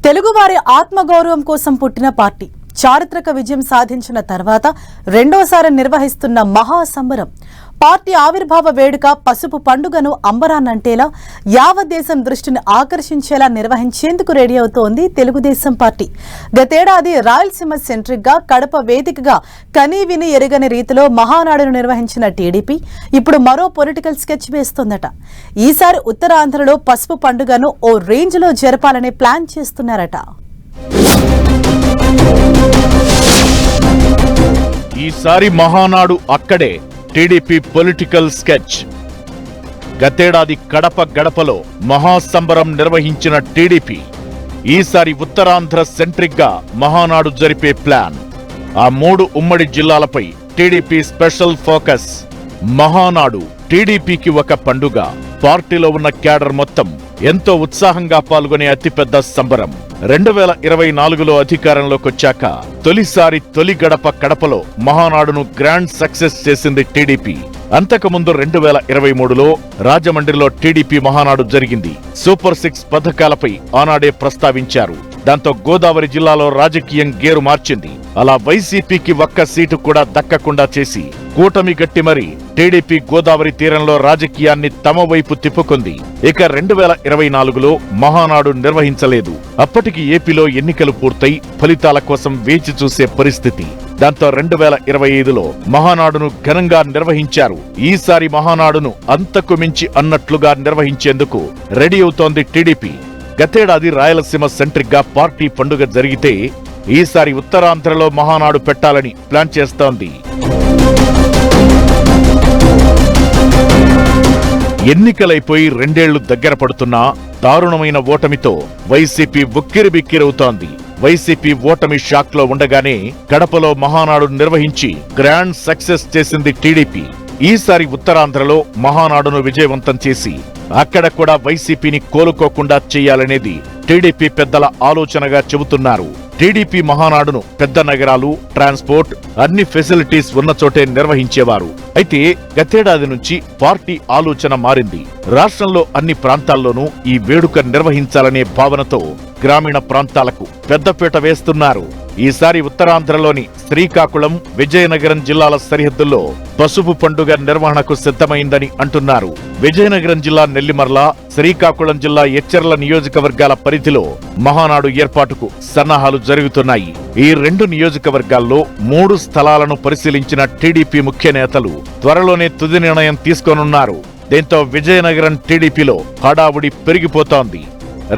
తెలుగువారి ఆత్మగౌరవం కోసం పుట్టిన పార్టీ చారిత్రక విజయం సాధించిన తర్వాత రెండోసారి నిర్వహిస్తున్న మహా సంబరం పార్టీ ఆవిర్భావ వేడుక పసుపు పండుగను అంబరాన్నంటేలా యావత్ దేశం దృష్టిని ఆకర్షించేలా నిర్వహించేందుకు రెడీ అవుతోంది తెలుగుదేశం పార్టీ. గతేడాది రాయలసీమ సెంట్రిక్ గా కడప వేదికగా కనీ విని ఎరుగని రీతిలో మహానాడును నిర్వహించిన టీడీపీ ఇప్పుడు మరో పొలిటికల్ స్కెచ్ వేస్తోందట. ఈసారి ఉత్తరాంధ్రలో పసుపు పండుగను ఓ రేంజ్ లో జరపాలని ప్లాన్ చేస్తున్నారట. ఈసారి మహానాడు అక్కడే టీడీపీ పొలిటికల్ స్కెచ్. గతేడాది కడప గడపలో మహాసంబరం నిర్వహించిన టీడీపీ ఈసారి ఉత్తరాంధ్ర సెంట్రిక్ గా మహానాడు జరిపే ప్లాన్. ఆ 3 ఉమ్మడి జిల్లాలపై టీడీపీ స్పెషల్ ఫోకస్. మహానాడు టీడీపీకి ఒక పండుగ. పార్టీలో ఉన్న క్యాడర్ మొత్తం ఎంతో ఉత్సాహంగా పాల్గొనే అతిపెద్ద సంబరం. 2024లో అధికారంలోకొచ్చాక తొలిసారి తొలి గడప కడపలో మహానాడును గ్రాండ్ సక్సెస్ చేసింది టీడీపీ. అంతకుముందు 2023లో రాజమండ్రిలో టీడీపీ మహానాడు జరిగింది. సూపర్ 6 పథకాలపై ఆనాడే ప్రస్తావించారు. దాంతో గోదావరి జిల్లాలో రాజకీయం గేరు మార్చింది. అలా వైసీపీకి ఒక్క సీటు కూడా దక్కకుండా చేసి కూటమి గట్టి మరి టీడీపీ గోదావరి తీరంలో రాజకీయాన్ని తమ వైపు తిప్పుకుంది. ఇక 2024లో మహానాడు నిర్వహించలేదు. అప్పటికి ఏపీలో ఎన్నికలు పూర్తయి ఫలితాల కోసం వేచి చూసే పరిస్థితి. దాంతో 2025లో మహానాడును ఘనంగా నిర్వహించారు. ఈసారి మహానాడును అంతకు మించి అన్నట్లుగా నిర్వహించేందుకు రెడీ అవుతోంది టీడీపీ. గతేడాది రాయలసీమ సెంట్రిక్ గా పార్టీ పండుగ జరిగితే ఈసారి ఉత్తరాంధ్రలో మహానాడు పెట్టాలని ప్లాన్ చేస్తోంది. ఎన్నికలైపోయి 2 ఏళ్లు దగ్గర పడుతున్నా దారుణమైన ఓటమితో వైసీపీ ఉక్కిరిబిక్కిరవుతోంది. వైసీపీ ఓటమి షాక్ లో ఉండగానే కడపలో మహానాడు నిర్వహించి గ్రాండ్ సక్సెస్ చేసింది టీడీపీ. ఈసారి ఉత్తరాంధ్రలో మహానాడును విజయవంతం చేసి అక్కడ కూడా వైసీపీని కోలుకోకుండా చేయాలనేది టీడీపీ పెద్దల ఆలోచనగా చెబుతున్నారు. టీడీపీ మహానాడును పెద్ద నగరాలు, ట్రాన్స్పోర్ట్ అన్ని ఫెసిలిటీస్ ఉన్న చోటే నిర్వహించేవారు. అయితే గతేడాది నుంచి పార్టీ ఆలోచన మారింది. రాష్ట్రంలో అన్ని ప్రాంతాల్లోనూ ఈ వేడుక నిర్వహించాలనే భావనతో గ్రామీణ ప్రాంతాలకు పెద్దపీట వేస్తున్నారు. ఈసారి ఉత్తరాంధ్రలోని శ్రీకాకుళం, విజయనగరం జిల్లాల సరిహద్దుల్లో పసుపు పండుగ నిర్వహణకు సిద్ధమైందని అంటున్నారు. విజయనగరం జిల్లా నెల్లిమర్ల, శ్రీకాకుళం జిల్లా ఎచ్చెర్ల నియోజకవర్గాల పరిధిలో మహానాడు ఏర్పాటుకు సన్నాహాలు జరుగుతున్నాయి. ఈ 2 నియోజకవర్గాల్లో 3 స్థలాలను పరిశీలించిన టీడీపీ ముఖ్య నేతలు త్వరలోనే తుది నిర్ణయం తీసుకోనున్నారు. దీంతో విజయనగరం టీడీపీలో హడావుడి పెరిగిపోతోంది.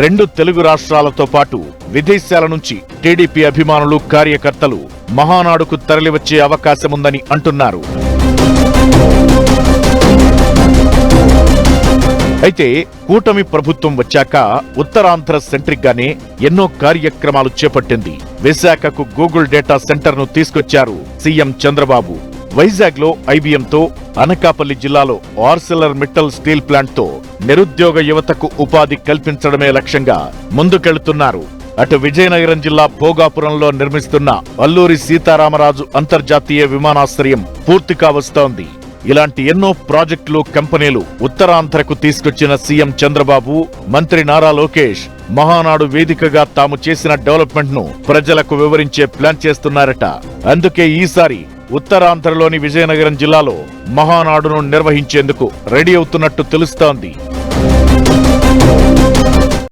2 తెలుగు రాష్ట్రాలతో పాటు విదేశాల నుంచి టీడీపీ అభిమానులు, కార్యకర్తలు మహానాడుకు తరలివచ్చే అవకాశముందని అంటున్నారు. అయితే కూటమి ప్రభుత్వం వచ్చాక ఉత్తరాంధ్ర సెంట్రిక్ గానే ఎన్నో కార్యక్రమాలు చేపట్టింది. విశాఖకు గూగుల్ డేటా సెంటర్ ను తీసుకొచ్చారు సీఎం చంద్రబాబు. వైజాగ్ లో ఐబీఎంతో, అనకాపల్లి జిల్లాలో ఆర్సెలర్ మిట్టల్ స్టీల్ ప్లాంట్ తో నిరుద్యోగ యువతకు ఉపాధి కల్పించడమే లక్ష్యంగా ముందుకెళ్తున్నారు. అటు విజయనగరం జిల్లా భోగాపురంలో నిర్మిస్తున్న అల్లూరి సీతారామరాజు అంతర్జాతీయ విమానాశ్రయం పూర్తిగా వస్తోంది. ఇలాంటి ఎన్నో ప్రాజెక్టులు, కంపెనీలు ఉత్తరాంధ్రకు తీసుకొచ్చిన సీఎం చంద్రబాబు, మంత్రి నారా లోకేష్ మహానాడు వేదికగా తాము చేసిన డెవలప్మెంట్ ను ప్రజలకు వివరించే ప్లాన్ చేస్తున్నారట. అందుకే ఈసారి ఉత్తరాంధ్రలోని విజయనగరం జిల్లాలో మహానాడును నిర్వహించేందుకు రెడీ అవుతున్నట్టు తెలుస్తోంది.